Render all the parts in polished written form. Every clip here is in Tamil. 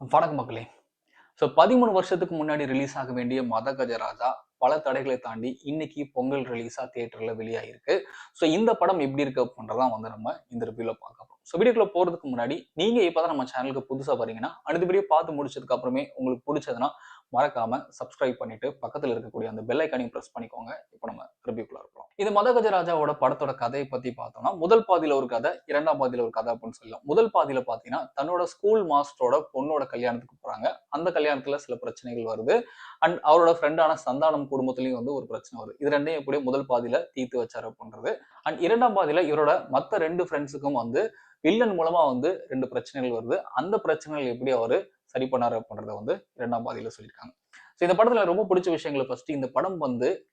வணக்கம் மக்களே. 13 வருஷத்துக்கு முன்னாடி ரிலீஸ் ஆக வேண்டிய மதகஜராஜா பல தடைகளை தாண்டி இன்னைக்கு பொங்கல் ரிலீஸா தியேட்டர்ல வெளியாயிருக்கு. இந்த படம் எப்படி இருக்கு அப்படின்றதான் நம்ம இந்த ரிவ்யூல பார்க்க போறோம். வீடியோக்குள்ள போறதுக்கு முன்னாடி நீங்க இப்பதான் நம்ம சேனலுக்கு புதுசா வரீங்கன்னா அடுத்த வீடியோ பார்த்து முடிச்சதுக்கு அப்புறமே உங்களுக்கு பிடிச்சதுன்னா மறக்காம சப்ஸ்கிரைப் பண்ணிட்டு பக்கத்துல இருக்கக்கூடிய அந்த பெல் ஐக்கானையும் பிரஸ் பண்ணிக்கோங்க. இப்போ நம்ம ரிவ்யூக்குள்ள இருக்கலாம். இந்த மதகஜராஜாவோட படத்தோட கதையை பத்தி பார்த்தோம்னா முதல் பாதியில ஒரு கதை, இரண்டாம் பாதியில ஒரு கதை அப்படின்னு சொல்லலாம். முதல் பாதியில பாத்தீங்கன்னா தன்னோட ஸ்கூல் மாஸ்டரோட பொண்ணோட கல்யாணத்துக்கு போறாங்க. அந்த கல்யாணத்துல சில பிரச்சனைகள் வருது. அண்ட் அவரோட ஃப்ரெண்டான சந்தானம் குடும்பத்திலயும் ஒரு பிரச்சனை வருது. இது ரெண்டையும் எப்படியோ முதல் பாதியில தீர்த்து வச்சாரு அப்படின்றது. அண்ட் இரண்டாம் பாதியில இவரோட மத்த 2 ஃப்ரெண்ட்ஸுக்கும் வில்லன் மூலமா 2 பிரச்சனைகள் வருது. அந்த பிரச்சனைகள் எப்படி அவரு சரி பண்ணாரு அப்படின்றத இரண்டாம் பாதியில சொல்லியிருக்காங்க. இந்த படத்துல ரொம்ப பிடிச்ச விஷயங்களை ஃபர்ஸ்ட் இந்த படம்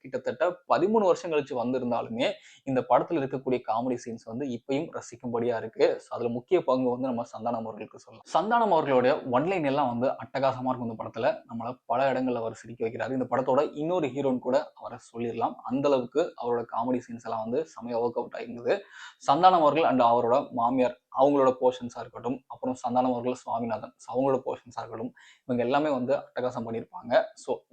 கிட்டத்தட்ட 13 வருஷம் கழிச்சு வந்திருந்தாலுமே இந்த படத்துல இருக்கக்கூடிய காமெடி சீன்ஸ் இப்பயும் ரசிக்கும்படியா இருக்கு. அதுல முக்கிய பங்கு நம்ம சந்தானம் அவர்களுக்கு சொல்லலாம். சந்தானம் அவர்களுடைய ஒன்லைன் எல்லாம் அட்டகாசமா இருக்கும். இந்த படத்துல நம்மள பல இடங்கள்ல அவர் சிரிக்க வைக்கிறாரு. இந்த படத்தோட இன்னொரு ஹீரோன்னு கூட அவரை சொல்லிடலாம். அந்த அளவுக்கு அவரோட காமெடி சீன்ஸ் எல்லாம் செமையா ஒர்க் அவுட் ஆயிருந்தது. சந்தானம் அவர்கள் அண்ட் அவரோட மாமியார் அவங்களோட போர்ஷன்ஸா இருக்கட்டும், அப்புறம் சந்தானம் அவர்கள் சுவாமிநாதன் அவங்களோட போர்ஷன்ஸா இருக்கட்டும், இவங்க எல்லாமே அட்டகாசம் பண்ணியிருப்பாங்க.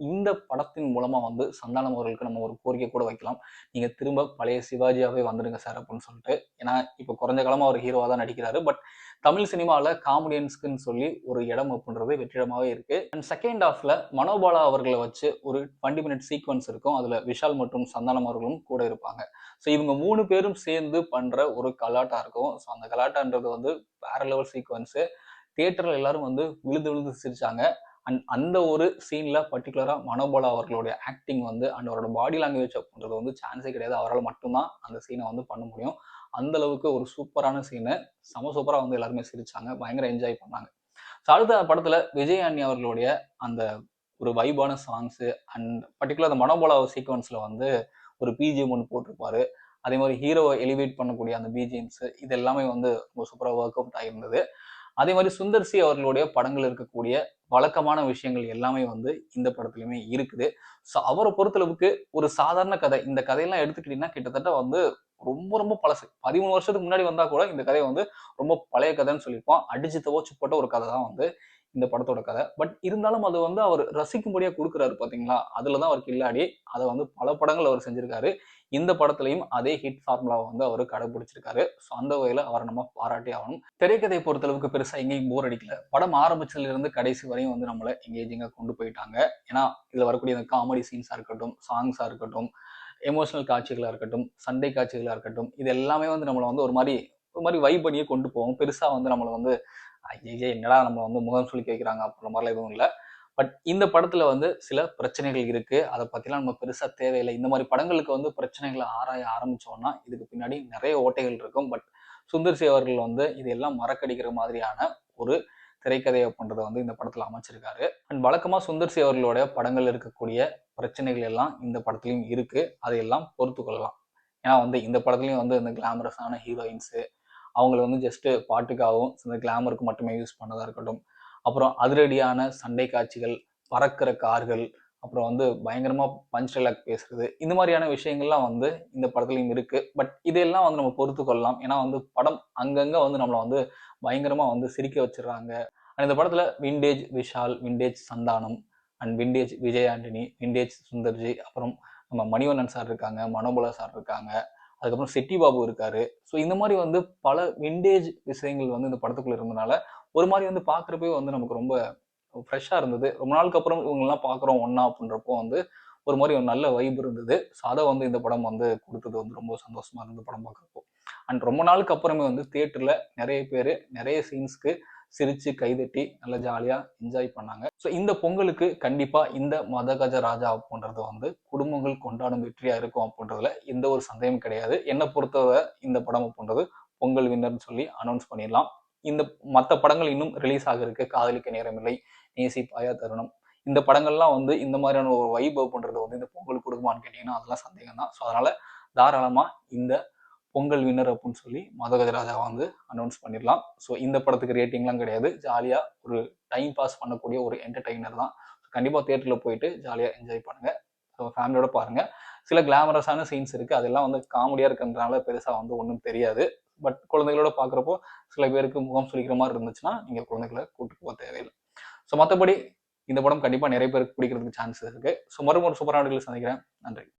இந்த படத்தின் மூலமா சந்தானம் அவர்களுக்கு நம்ம ஒரு கோரிக்கை கூட வைக்கலாம். நீங்க திரும்ப பழைய சிவாஜியாவே வந்துடுங்க சார் அப்படின்னு சொல்லிட்டு. ஏன்னா இப்ப குறைஞ்ச காலமா அவர் ஹீரோவா தான் நடிக்கிறாரு. பட் தமிழ் சினிமாவில் காமெடியன்ஸ்க்குன்னு சொல்லி ஒரு இடம் அப்படின்றது வெற்றிடமாவே இருக்கு. அண்ட் செகண்ட் ஹாஃப்ல மனோபாலா அவர்களை வச்சு ஒரு 20 மினிட் சீக்வன்ஸ் இருக்கும். அதுல விஷால் மற்றும் சந்தானம் அவர்களும் கூட இருப்பாங்க. இவங்க 3 பேரும் சேர்ந்து பண்ற ஒரு கலாட்டா இருக்கும். அந்த கலாட்டான்றது வேற லெவல் சீக்வன்ஸ். தியேட்டர்ல எல்லாரும் விழுந்து விழுந்து சிரிச்சாங்க. அண்ட் அந்த ஒரு சீன்ல பர்டிகுலரா மனோபாலா அவர்களுடைய ஆக்டிங் அண்ட் அவரோட பாடி லாங்குவேஜ் அப்படின்றது சான்ஸே கிடையாது. அவரால் மட்டும்தான் அந்த சீனை பண்ண முடியும். அந்த அளவுக்கு ஒரு சூப்பரான சீனு. செம சூப்பரா எல்லாருமே சிரிச்சாங்க. பயங்கர என்ஜாய் பண்ணாங்க. அடுத்த படத்துல விஜய் ஆண்டனி அவர்களுடைய அந்த ஒரு வைபான சாங்ஸ் அண்ட் பர்டிகுலர் அந்த மனோபாலா சீக்வன்ஸ்ல ஒரு பிஜிஎம் ஒன்று போட்டிருப்பாரு. அதே மாதிரி ஹீரோவை எலிவேட் பண்ணக்கூடிய அந்த பிஜிஎம்ஸ் இது எல்லாமே ரொம்ப சூப்பராக ஒர்க் அவுட் ஆகியிருந்தது. அதே மாதிரி சுந்தர் சி அவர்களுடைய படங்கள் இருக்கக்கூடிய வழக்கமான விஷயங்கள் எல்லாமே இந்த படத்துலயுமே இருக்குது. அவரை பொறுத்தளவுக்கு ஒரு சாதாரண கதை. இந்த கதையெல்லாம் எடுத்துக்கிட்டீங்கன்னா கிட்டத்தட்ட ரொம்ப ரொம்ப பழசு. 13 வருஷத்துக்கு முன்னாடி வந்தா கூட இந்த கதை ரொம்ப பழைய கதைன்னு சொல்லியிருப்போம். அடிச்சு துவச்சு போட்ட ஒரு கதை தான் இந்த படத்தோட கதை. பட் இருந்தாலும் அது அவர் ரசிக்கும்படியா கொடுக்குறாரு பாத்தீங்களா? அதுலதான் அவர் கில்லாடி. அதை பல படங்கள் அவர் செஞ்சிருக்காரு. இந்த படத்துலையும் அதே ஹிட் ஃபார்முலாவை அவர் கடைபிடிச்சிருக்காரு. அந்த வகையில அவரை நம்ம பாராட்டி ஆகணும். திரைக்கதையை பொறுத்தளவுக்கு பெருசா எங்கேயும் போர் அடிக்கல. படம் ஆரம்பிச்சதுல இருந்து கடைசி வரையும் நம்மள எங்கேஜிங்கா கொண்டு போயிட்டாங்க. ஏன்னா இதுல வரக்கூடிய அந்த காமெடி சீன்ஸா இருக்கட்டும், சாங்ஸா இருக்கட்டும், எமோஷனல் காட்சிகளா இருக்கட்டும், சண்டை காட்சிகளா இருக்கட்டும், இது எல்லாமே நம்மள ஒரு மாதிரி வைப் பண்ணியே கொண்டு போவோம். பெருசா நம்மள ஐயே என்னடா நம்ம முகம் சுளிக்க வைக்கிறாங்க அப்படின்ற மாதிரிலாம் எதுவும் இல்லை. பட் இந்த படத்துல சில பிரச்சனைகள் இருக்கு. அதை பத்திலாம் நம்ம பெருசா தேவையில்லை. இந்த மாதிரி படங்களுக்கு பிரச்சனைகளை ஆராய ஆரம்பிச்சோம்னா இதுக்கு பின்னாடி நிறைய ஓட்டைகள் இருக்கும். பட் சுந்தர் சி அவர்கள் இதெல்லாம் மறக்கடிக்கிற மாதிரியான ஒரு திரைக்கதை அப்படின்றத இந்த படத்துல அமைச்சிருக்காரு. அண்ட் வழக்கமா சுந்தர் சி அவர்களோட படங்கள் இருக்கக்கூடிய பிரச்சனைகள் எல்லாம் இந்த படத்துலயும் இருக்கு. அதையெல்லாம் பொறுத்து கொள்ளலாம். ஏன்னா இந்த படத்துலயும் இந்த கிளாமரஸான ஹீரோயின்ஸ் அவங்கள ஜஸ்ட் பாட்டுக்காகவும் இந்த கிளாமருக்கு மட்டுமே யூஸ் பண்ணதா இருக்கட்டும், அப்புறம் அதிரடியான சண்டை காட்சிகள், பறக்கிற கார்கள், அப்புறம் பயங்கரமா பஞ்ச் டைலாக் பேசுறது, இந்த மாதிரியான விஷயங்கள்லாம் இந்த படத்துலயும் இருக்கு. பட் இதெல்லாம் நம்ம பொறுத்து கொள்ளலாம். ஏன்னா படம் அங்கங்க நம்மள பயங்கரமா சிரிக்க வச்சிடறாங்க. இந்த படத்துல vintage Vishal, vintage Santhanam and vintage Vijay Antony, vintage Sundarji, அப்புறம் நம்ம மணிவண்ணன் சார் இருக்காங்க, மனோபலா சார் இருக்காங்க, அதுக்கப்புறம் செட்டி பாபு இருக்காரு. இந்த மாதிரி பல விண்டேஜ் விஷயங்கள் இந்த படத்துக்குள்ள இருந்தனால ஒரு மாதிரி பாக்குறப்பே நமக்கு ரொம்ப ஃப்ரெஷ்ஷா இருந்தது. ரொம்ப நாளுக்கு அப்புறம் இவங்கெல்லாம் பாக்குறோம் ஒன்னா அப்படின்றப்போ ஒரு மாதிரி ஒரு நல்ல வைப் இருந்தது. அதை இந்த படம் கொடுத்தது ரொம்ப சந்தோஷமா இருந்தது படம் பார்க்குறப்போ. அண்ட் ரொம்ப நாளுக்கு அப்புறமே தியேட்டர்ல நிறைய பேர் நிறைய சீன்ஸ்க்கு சிரிச்சு கைதட்டி நல்லா ஜாலியா என்ஜாய் பண்ணாங்க. இந்த பொங்கலுக்கு கண்டிப்பா இந்த மதகஜ ராஜா அப்படின்றது குடும்பங்கள் கொண்டாடும் வெற்றியா இருக்கும் அப்படின்றதுல எந்த ஒரு சந்தேகமும் கிடையாது. என்னை பொறுத்தவரை இந்த படம் அப்படின்றது பொங்கல் வின்னர்னு சொல்லி அனௌன்ஸ் பண்ணிடலாம். இந்த மற்ற படங்கள் இன்னும் ரிலீஸ் ஆக இருக்கு. காதலிக்க நேரமில்லை, நேசி பாயா தருணம், இந்த படங்கள்லாம் இந்த மாதிரியான ஒரு வைப் அப்படின்றது இந்த பொங்கல் கொடுக்குமான்னு கேட்டீங்கன்னா அதெல்லாம் சந்தேகம் தான். அதனால தாராளமா இந்த பொங்கல் வின்னர் அப்படின்னு சொல்லி மதகஜராஜா அனௌன்ஸ் பண்ணிடலாம். இந்த படத்துக்கு ரேட்டிங்லாம் கிடையாது. ஜாலியா ஒரு டைம் பாஸ் பண்ணக்கூடிய ஒரு என்டர்டைனர் தான். கண்டிப்பா தியேட்டர்ல போயிட்டு ஜாலியா என்ஜாய் பண்ணுங்க. ஃபேமிலியோட பாருங்க. சில கிளாமரஸான சீன்ஸ் இருக்கு. அதெல்லாம் காமெடியா இருக்கிறதுனால பெருசா ஒன்றும் தெரியாது. பட் குழந்தைகளோட பாக்குறப்போ சில பேருக்கு முகம் சுளிக்கிற மாதிரி இருந்துச்சுன்னா நீங்க குழந்தைகளை கூட்டு போக தேவையில்லை. ஸோ மற்றபடி இந்த படம் கண்டிப்பா நிறைய பேருக்கு பிடிக்கிறதுக்கு சான்சஸ் இருக்கு. ஸோ மறுபடியும் ஒரு சூப்பரான வீடியோல சந்திக்கிறேன். நன்றி.